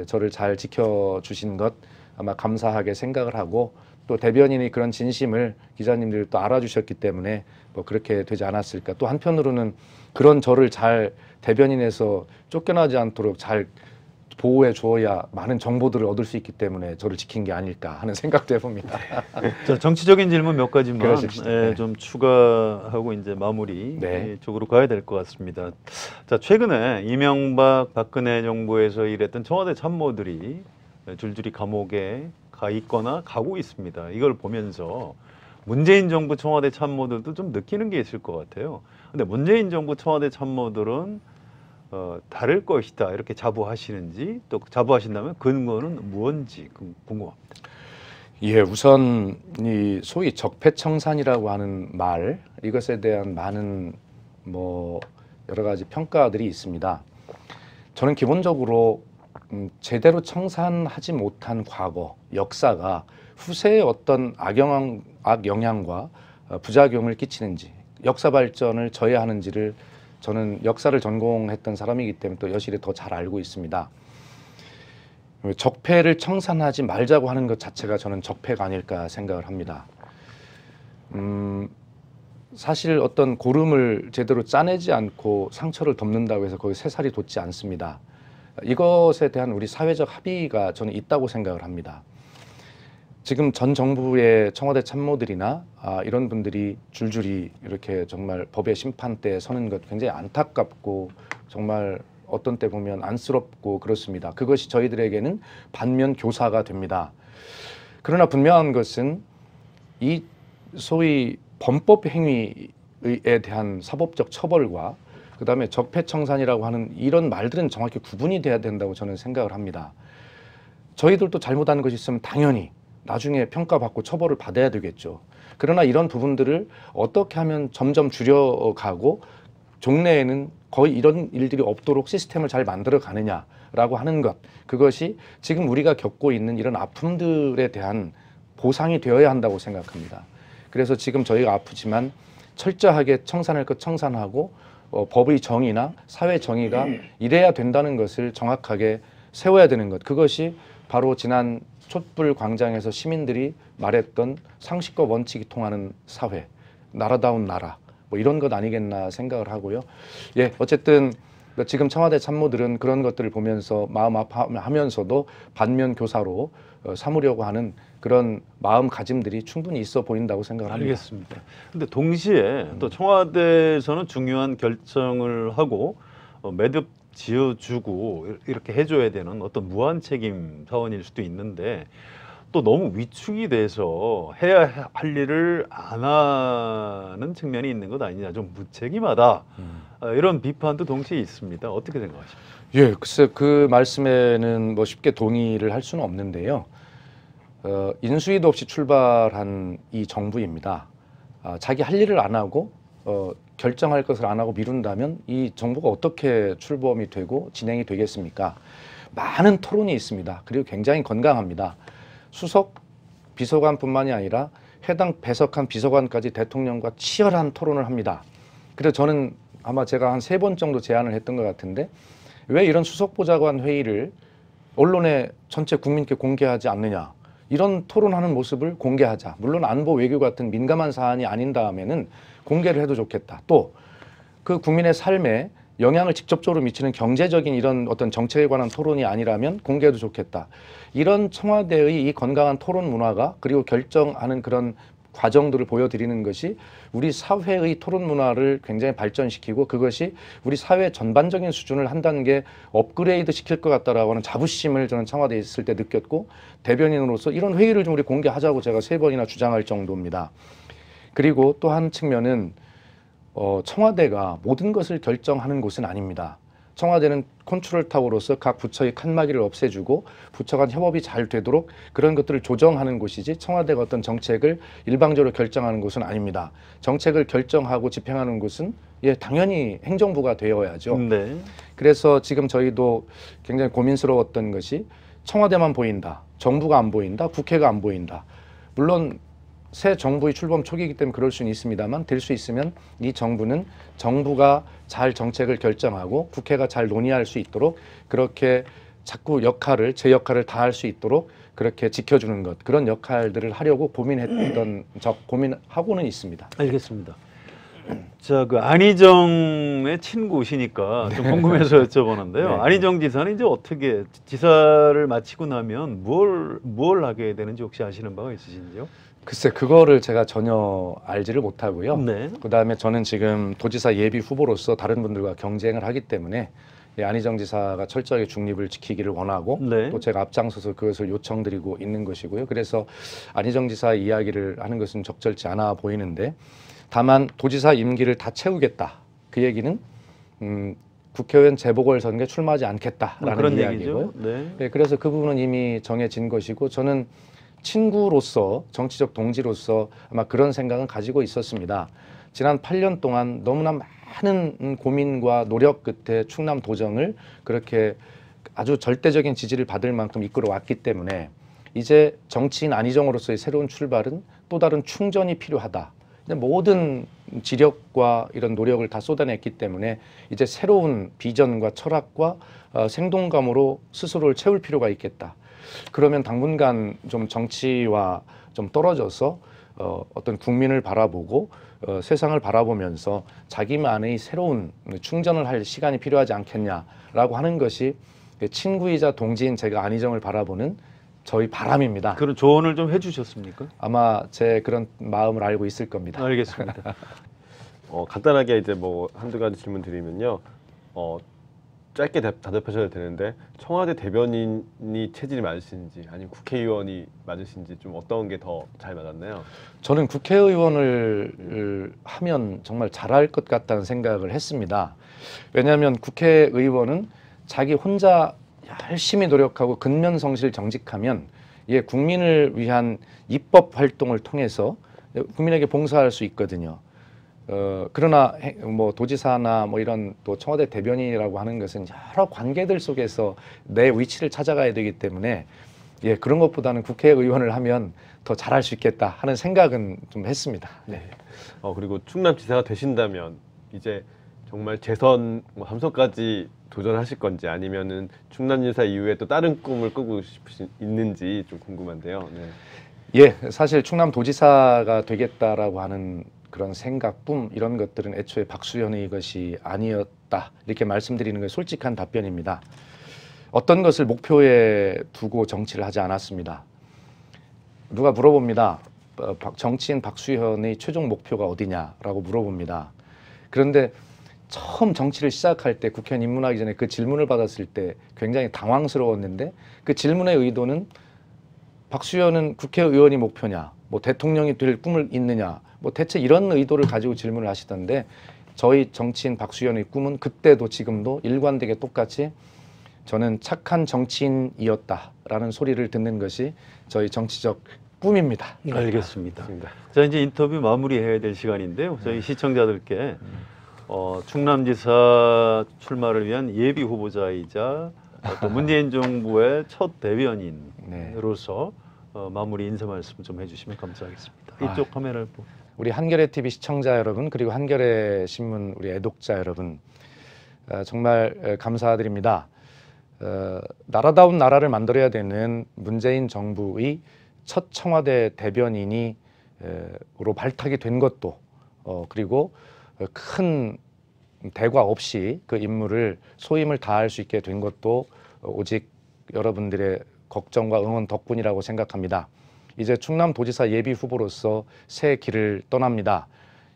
저를 잘 지켜주신 것 아마 감사하게 생각을 하고 또 대변인이 그런 진심을 기자님들이 또 알아주셨기 때문에 뭐 그렇게 되지 않았을까. 또 한편으로는 그런 저를 잘 대변인에서 쫓겨나지 않도록 잘 보호해 주어야 많은 정보들을 얻을 수 있기 때문에 저를 지킨 게 아닐까 하는 생각도 해봅니다. 자, 정치적인 질문 몇 가지만 그러십시다. 좀 추가하고 이제 마무리 네. 쪽으로 가야 될 것 같습니다. 자, 최근에 이명박 박근혜 정부에서 일했던 청와대 참모들이 줄줄이 감옥에 가 있거나 가고 있습니다. 이걸 보면서 문재인 정부 청와대 참모들도 좀 느끼는 게 있을 것 같아요. 근데 문재인 정부 청와대 참모들은 다를 것이다 이렇게 자부하시는지 또 자부하신다면 근거는 무언지 궁금합니다. 예, 우선 이 소위 적폐청산이라고 하는 말 이것에 대한 많은 뭐 여러 가지 평가들이 있습니다. 저는 기본적으로 제대로 청산하지 못한 과거 역사가 후세에 어떤 악영향과 부작용을 끼치는지 역사 발전을 저해하는지를 저는 역사를 전공했던 사람이기 때문에 또 여실히 더 잘 알고 있습니다. 적폐를 청산하지 말자고 하는 것 자체가 저는 적폐가 아닐까 생각을 합니다. 사실 어떤 고름을 제대로 짜내지 않고 상처를 덮는다고 해서 거기 새살이 돋지 않습니다. 이것에 대한 우리 사회적 합의가 저는 있다고 생각을 합니다. 지금 전 정부의 청와대 참모들이나 이런 분들이 줄줄이 이렇게 정말 법의 심판대에 서는 것 굉장히 안타깝고 정말 어떤 때 보면 안쓰럽고 그렇습니다. 그것이 저희들에게는 반면 교사가 됩니다. 그러나 분명한 것은 이 소위 범법 행위에 대한 사법적 처벌과 그다음에 적폐청산이라고 하는 이런 말들은 정확히 구분이 돼야 된다고 저는 생각을 합니다. 저희들도 잘못한 것이 있으면 당연히 나중에 평가받고 처벌을 받아야 되겠죠. 그러나 이런 부분들을 어떻게 하면 점점 줄여가고 종래에는 거의 이런 일들이 없도록 시스템을 잘 만들어 가느냐라고 하는 것, 그것이 지금 우리가 겪고 있는 이런 아픔들에 대한 보상이 되어야 한다고 생각합니다. 그래서 지금 저희가 아프지만 철저하게 청산할 것 청산하고 법의 정의나 사회 정의가 이래야 된다는 것을 정확하게 세워야 되는 것, 그것이 바로 지난 촛불 광장에서 시민들이 말했던 상식과 원칙이 통하는 사회, 나라다운 나라, 뭐 이런 것 아니겠나 생각을 하고요. 예, 어쨌든 지금 청와대 참모들은 그런 것들을 보면서 마음 아파하면서도 반면 교사로 삼으려고 하는 그런 마음가짐들이 충분히 있어 보인다고 생각을 합니다. 알겠습니다. 근데 동시에 또 청와대에서는 중요한 결정을 하고 매듭 지어주고 이렇게 해줘야 되는 어떤 무한 책임 사원일 수도 있는데 또 너무 위축이 돼서 해야 할 일을 안 하는 측면이 있는 것 아니냐, 좀 무책임하다, 이런 비판도 동시에 있습니다. 어떻게 생각하십니까? 예, 글쎄 그 말씀에는 뭐 쉽게 동의를 할 수는 없는데요. 인수위도 없이 출발한 이 정부입니다. 자기 할 일을 안 하고 결정할 것을 안 하고 미룬다면 이 정부가 어떻게 출범이 되고 진행이 되겠습니까? 많은 토론이 있습니다. 그리고 굉장히 건강합니다. 수석 비서관뿐만이 아니라 해당 배석한 비서관까지 대통령과 치열한 토론을 합니다. 그래서 저는 아마 제가 한 3번 정도 제안을 했던 것 같은데 왜 이런 수석보좌관 회의를 언론에 전체 국민께 공개하지 않느냐. 이런 토론하는 모습을 공개하자. 물론 안보 외교 같은 민감한 사안이 아닌 다음에는 공개를 해도 좋겠다. 또 그 국민의 삶에 영향을 직접적으로 미치는 경제적인 이런 어떤 정책에 관한 토론이 아니라면 공개해도 좋겠다. 이런 청와대의 이 건강한 토론 문화가 그리고 결정하는 그런 과정들을 보여드리는 것이 우리 사회의 토론 문화를 굉장히 발전시키고 그것이 우리 사회 전반적인 수준을 한 단계 업그레이드 시킬 것 같다라고 하는 자부심을 저는 청와대에 있을 때 느꼈고 대변인으로서 이런 회의를 좀 우리 공개하자고 제가 3번이나 주장할 정도입니다. 그리고 또 한 측면은 청와대가 모든 것을 결정하는 곳은 아닙니다. 청와대는 컨트롤 타워로서 각 부처의 칸막이를 없애주고 부처 간 협업이 잘 되도록 그런 것들을 조정하는 곳이지 청와대가 어떤 정책을 일방적으로 결정하는 곳은 아닙니다. 정책을 결정하고 집행하는 곳은 당연히 행정부가 되어야죠. 네. 그래서 지금 저희도 굉장히 고민스러웠던 것이 청와대만 보인다. 정부가 안 보인다. 국회가 안 보인다. 물론 새 정부의 출범 초기이기 때문에 그럴 수는 있습니다만 될 수 있으면 이 정부는 정부가 잘 정책을 결정하고 국회가 잘 논의할 수 있도록 그렇게 자꾸 제 역할을 다할 수 있도록 그렇게 지켜주는 것 그런 역할들을 하려고 고민하고는 있습니다. 알겠습니다. 자, 그 안희정의 친구시니까 좀 궁금해서 여쭤보는데요. 네. 안희정 지사는 이제 어떻게 지사를 마치고 나면 뭘 하게 되는지 혹시 아시는 바가 있으신지요? 글쎄 그거를 제가 전혀 알지를 못하고요. 네. 그다음에 저는 지금 도지사 예비 후보로서 다른 분들과 경쟁을 하기 때문에 안희정 지사가 철저하게 중립을 지키기를 원하고 네. 또 제가 앞장서서 그것을 요청드리고 있는 것이고요. 그래서 안희정 지사 이야기를 하는 것은 적절치 않아 보이는데 다만 도지사 임기를 다 채우겠다. 그 얘기는 국회의원 재보궐선거에 출마하지 않겠다라는 그런 이야기고요. 얘기죠. 네. 네, 그래서 그 부분은 이미 정해진 것이고 저는 친구로서 정치적 동지로서 아마 그런 생각은 가지고 있었습니다. 지난 8년 동안 너무나 많은 고민과 노력 끝에 충남 도정을 그렇게 아주 절대적인 지지를 받을 만큼 이끌어 왔기 때문에 이제 정치인 안희정으로서의 새로운 출발은 또 다른 충전이 필요하다. 모든 지력과 이런 노력을 다 쏟아냈기 때문에 이제 새로운 비전과 철학과 생동감으로 스스로를 채울 필요가 있겠다. 그러면 당분간 좀 정치와 좀 떨어져서 어떤 국민을 바라보고 세상을 바라보면서 자기만의 새로운 충전을 할 시간이 필요하지 않겠냐라고 하는 것이 친구이자 동지인 제가 안희정을 바라보는 저희 바람입니다. 그런 조언을 좀 해주셨습니까? 아마 제 그런 마음을 알고 있을 겁니다. 알겠습니다. 간단하게 이제 뭐 한두 가지 질문 드리면요. 짧게 대답하셔도 되는데 청와대 대변인이 체질이 맞으신지 아니면 국회의원이 맞으신지 좀 어떤 게 더 잘 맞았나요? 저는 국회의원을 하면 정말 잘할 것 같다는 생각을 했습니다. 왜냐하면 국회의원은 자기 혼자 열심히 노력하고 근면성실 정직하면 국민을 위한 입법 활동을 통해서 국민에게 봉사할 수 있거든요. 그러나 뭐 도지사나 뭐 이런 또 청와대 대변인이라고 하는 것은 여러 관계들 속에서 내 위치를 찾아가야 되기 때문에 그런 것보다는 국회의원을 하면 더 잘할 수 있겠다 하는 생각은 좀 했습니다. 네. 그리고 충남지사가 되신다면 이제 정말 재선 뭐 3선까지 도전하실 건지 아니면은 충남지사 이후에 또 다른 꿈을 꾸고 있는지 좀 궁금한데요. 네. 사실 충남도지사가 되겠다라고 하는 그런 생각, 꿈 이런 것들은 애초에 박수현의 것이 아니었다 이렇게 말씀드리는 게 솔직한 답변입니다. 어떤 것을 목표에 두고 정치를 하지 않았습니다. 누가 물어봅니다. 정치인 박수현의 최종 목표가 어디냐라고 물어봅니다. 그런데 처음 정치를 시작할 때 국회의원 입문하기 전에 그 질문을 받았을 때 굉장히 당황스러웠는데 그 질문의 의도는 박수현은 국회의원이 목표냐, 뭐 대통령이 될 꿈을 있느냐, 뭐 대체 이런 의도를 가지고 질문을 하시던데 저희 정치인 박수현의 꿈은 그때도 지금도 일관되게 똑같이 저는 착한 정치인이었다라는 소리를 듣는 것이 저희 정치적 꿈입니다. 알겠습니다. 자, 이제 인터뷰 마무리해야 될 시간인데요. 저희 시청자들께 충남지사 출마를 위한 예비 후보자이자 또 문재인 정부의 첫 대변인으로서 마무리 인사 말씀 좀 해주시면 감사하겠습니다. 이쪽 카메라를 보고. 우리 한겨레 TV 시청자 여러분, 그리고 한겨레 신문 우리 애독자 여러분, 정말 감사드립니다. 나라다운 나라를 만들어야 되는 문재인 정부의 첫 청와대 대변인으로 발탁이 된 것도 그리고 큰 대과 없이 그 임무를 소임을 다할 수 있게 된 것도 오직 여러분들의 걱정과 응원 덕분이라고 생각합니다. 이제 충남도지사 예비 후보로서 새 길을 떠납니다.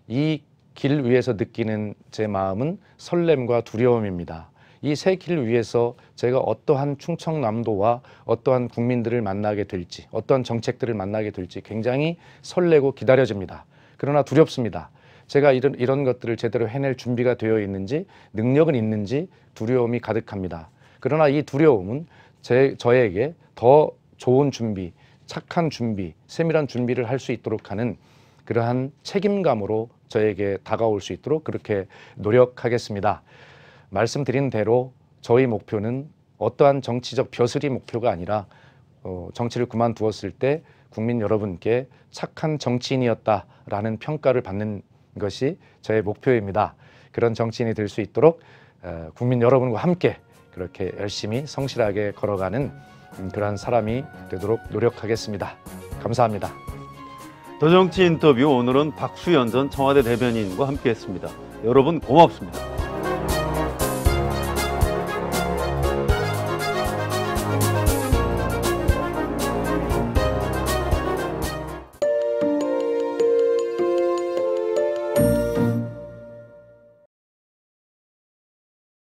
이 길 위에서 느끼는 제 마음은 설렘과 두려움입니다. 이 새 길을 위해서 제가 어떠한 충청남도와 어떠한 국민들을 만나게 될지, 어떤 정책들을 만나게 될지 굉장히 설레고 기다려집니다. 그러나 두렵습니다. 제가 이런 것들을 제대로 해낼 준비가 되어 있는지, 능력은 있는지 두려움이 가득합니다. 그러나 이 두려움은 저에게 더 좋은 준비, 착한 준비, 세밀한 준비를 할 수 있도록 하는 그러한 책임감으로 저에게 다가올 수 있도록 그렇게 노력하겠습니다. 말씀드린 대로 저희 목표는 어떠한 정치적 벼슬이 목표가 아니라 정치를 그만두었을 때 국민 여러분께 착한 정치인이었다라는 평가를 받는 것이 저의 목표입니다. 그런 정치인이 될 수 있도록 국민 여러분과 함께 그렇게 열심히 성실하게 걸어가는 그러한 사람이 되도록 노력하겠습니다. 감사합니다. 더정치 인터뷰 오늘은 박수현 전 청와대 대변인과 함께했습니다. 여러분 고맙습니다.